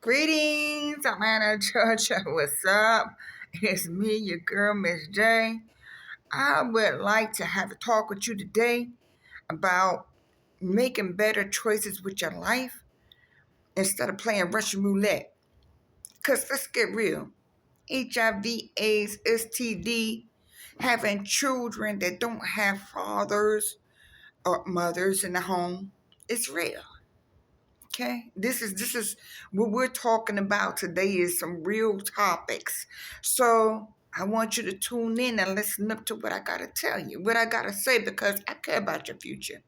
Greetings, Atlanta, Georgia. What's up? It's me, your girl, Miss J. I would like to have a talk with you today about making better choices with your life instead of playing Russian roulette. Because let's get real. HIV, AIDS, STD, having children that don't have fathers or mothers in the home, it's real. Okay, this is what we're talking about today is some real topics. So I want you to tune in and listen up to what I gotta tell you, what I gotta say, because I care about your future.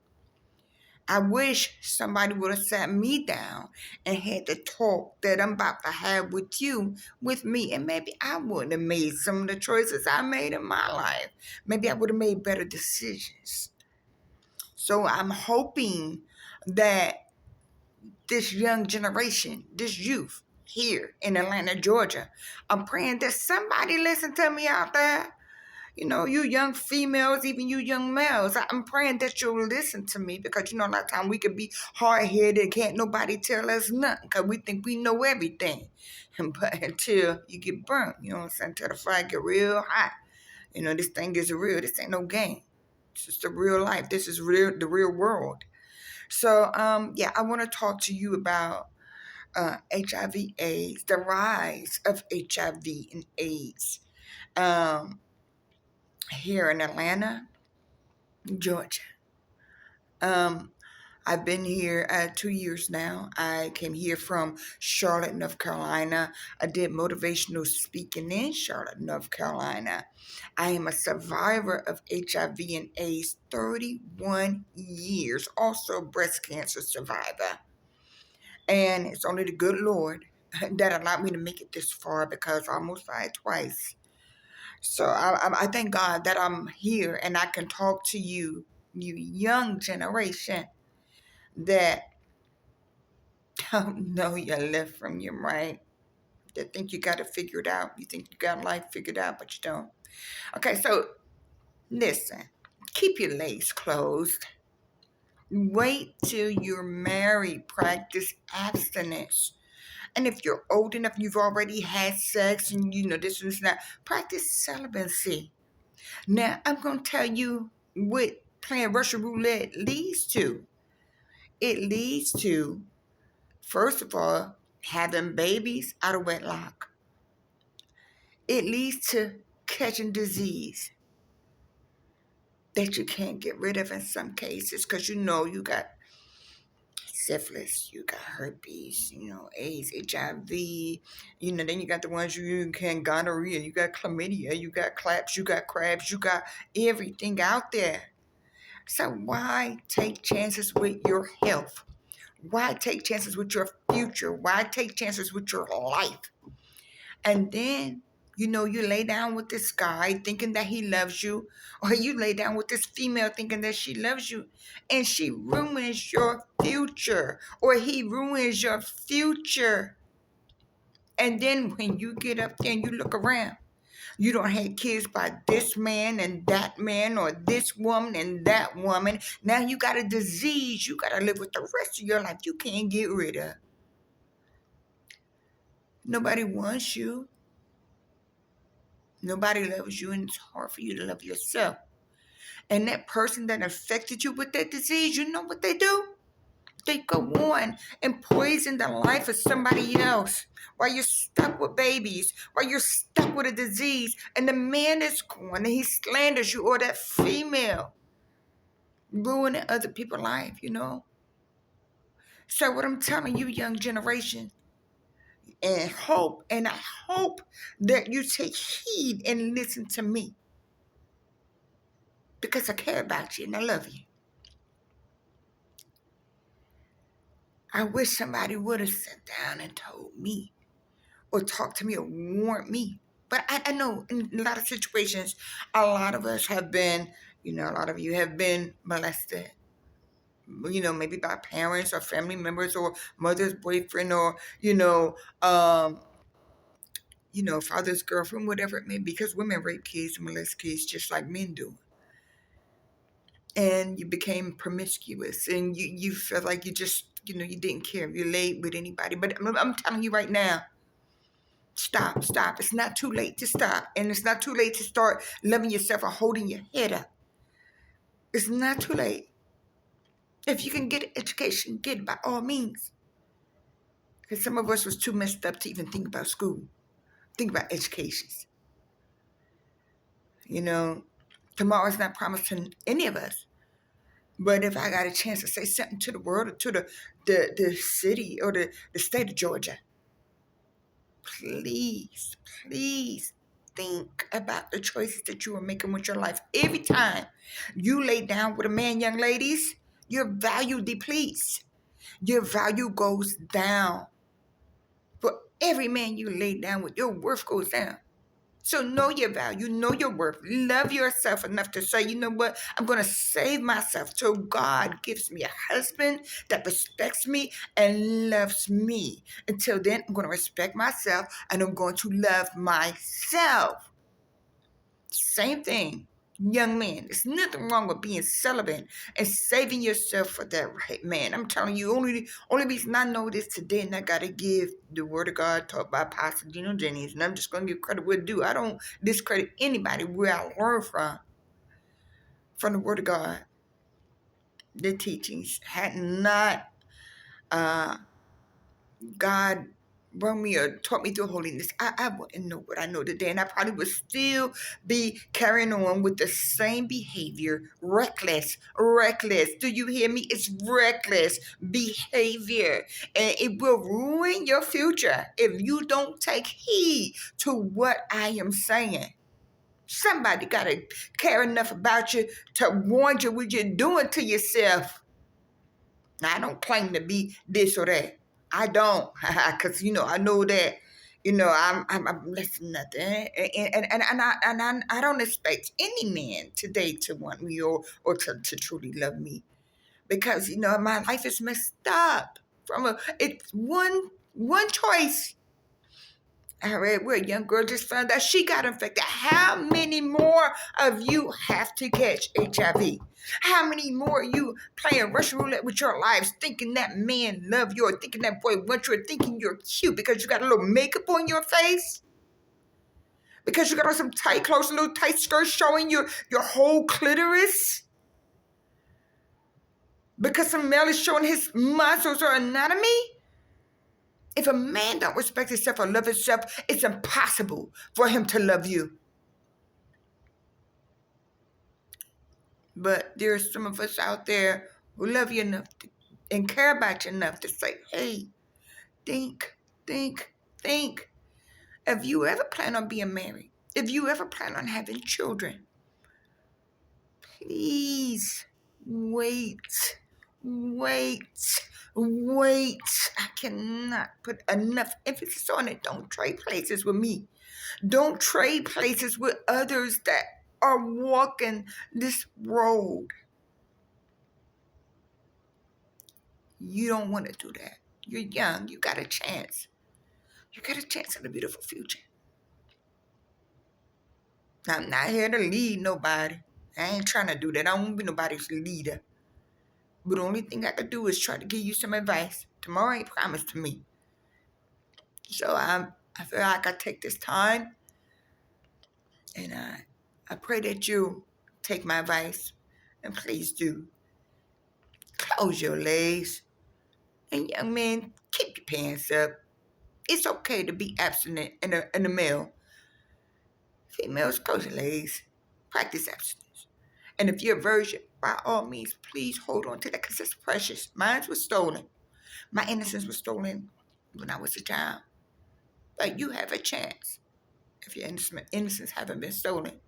I wish somebody would have sat me down and had the talk that I'm about to have with you, with me, and maybe I wouldn't have made some of the choices I made in my life. Maybe I would have made better decisions. So I'm hoping that this young generation, this youth here in Atlanta, Georgia. I'm praying that somebody listen to me out there. You know, you young females, even you young males, I'm praying that you'll listen to me because, a lot of time we can be hard-headed, can't nobody tell us nothing because we think we know everything. But until you get burnt, you know what I'm saying, until the fire get real hot. This thing is real. This ain't no game. It's just the real life. This is real, the real world. So, yeah, I want to talk to you about HIV/AIDS, the rise of HIV and AIDS here in Atlanta, Georgia. Um, I've been here 2 years now. I came here from Charlotte, North Carolina. I did motivational speaking in Charlotte, North Carolina. I am a survivor of HIV and AIDS, 31 years, also a breast cancer survivor. And it's only the good Lord that allowed me to make it this far because I almost died twice. So I thank God that I'm here and I can talk to you, you young generation that don't know your left from your right, that think you got it figured out. You think you got life figured out, but you don't. Okay, so listen, keep your legs closed. Wait till you're married. Practice abstinence. And if you're old enough, you've already had sex and this and that, practice celibacy. Now, I'm going to tell you what playing Russian roulette leads to. It leads to, first of all, having babies out of wedlock. It leads to catching disease that you can't get rid of in some cases because you got syphilis, you got herpes, AIDS, HIV, then you got the ones you can gonorrhea, you got chlamydia, you got claps, you got crabs, you got everything out there. So why take chances with your health? Why take chances with your future? Why take chances with your life? And then you lay down with this guy thinking that he loves you, or you lay down with this female thinking that she loves you, and she ruins your future, or he ruins your future. And then when you get up there and you look around, you don't have kids by this man and that man, or this woman and that woman. Now you got a disease you got to live with the rest of your life. You can't get rid of. Nobody wants you. Nobody loves you, and it's hard for you to love yourself. And that person that affected you with that disease, you know what they do? They go on and poison the life of somebody else while you're stuck with babies, while you're stuck with a disease, and the man is gone and he slanders you, or that female ruining other people's life. So what I'm telling you, young generation, and I hope that you take heed and listen to me, because I care about you and I love you. I wish somebody would have sat down and told me or talked to me or warned me. But I know in a lot of situations, a lot of us have been, a lot of you have been molested. Maybe by parents or family members or mother's boyfriend, or, father's girlfriend, whatever it may be, because women rape kids and molest kids just like men do. And you became promiscuous and you felt like you just You didn't care if you're late with anybody. But I'm telling you right now, stop. It's not too late to stop. And it's not too late to start loving yourself and holding your head up. It's not too late. If you can get an education, get it by all means. Because some of us was too messed up to even think about school. Think about educations. Tomorrow's not promising any of us. But if I got a chance to say something to the world or to the city or the state of Georgia, please think about the choices that you are making with your life. Every time you lay down with a man, young ladies, your value depletes. Your value goes down. For every man you lay down with, your worth goes down. So know your value, know your worth. Love yourself enough to say, you know what? I'm going to save myself till God gives me a husband that respects me and loves me. Until then, I'm going to respect myself and I'm going to love myself. Same thing. Young man, there's nothing wrong with being celibate and saving yourself for that right man. I'm telling you, only reason I know this today, and I gotta give the word of God taught by Pastor Gino Jennings, and I'm just gonna give credit where it's due. I don't discredit anybody where I learned from the word of God. The teachings had not God brought me or taught me through holiness, I wouldn't know what I know today. And I probably would still be carrying on with the same behavior. Reckless. Do you hear me? It's reckless behavior. And it will ruin your future if you don't take heed to what I am saying. Somebody got to care enough about you to warn you what you're doing to yourself. Now, I don't claim to be this or that. I don't, because I know that, I'm less than nothing, and I don't expect any man today to want me or to truly love me, because my life is messed up it's one choice. I read where a young girl just found out she got infected. How many more of you have to catch HIV? How many more of you playing Russian roulette with your lives, thinking that man love you, or thinking that boy wants you, or thinking you're cute because you got a little makeup on your face? Because you got on some tight clothes, a little tight skirt showing your whole clitoris? Because some male is showing his muscles or anatomy? If a man don't respect himself or love himself, it's impossible for him to love you. But there are some of us out there who love you enough and care about you enough to say, hey, think. If you ever plan on being married, if you ever plan on having children, please wait. I cannot put enough emphasis on it. Don't trade places with me. Don't trade places with others that are walking this road. You don't want to do that. You're young. You got a chance. You got a chance at a beautiful future. I'm not here to lead nobody. I ain't trying to do that. I don't want to be nobody's leader. But the only thing I could do is try to give you some advice. Tomorrow ain't promised to me. So I feel like I take this time, and I pray that you take my advice, and please do. Close your legs. And young men, keep your pants up. It's okay to be abstinent in a male. Females, close your legs. Practice abstinence. And if you're a virgin, by all means, please hold on to that because it's precious. Mine was stolen. My innocence was stolen when I was a child. But you have a chance if your innocence haven't been stolen.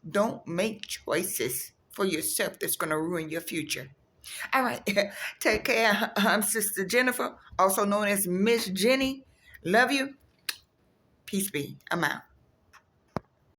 Don't make choices for yourself that's going to ruin your future. All right. Take care. I'm Sister Jennifer, also known as Miss Jenny. Love you. Peace be. I'm out.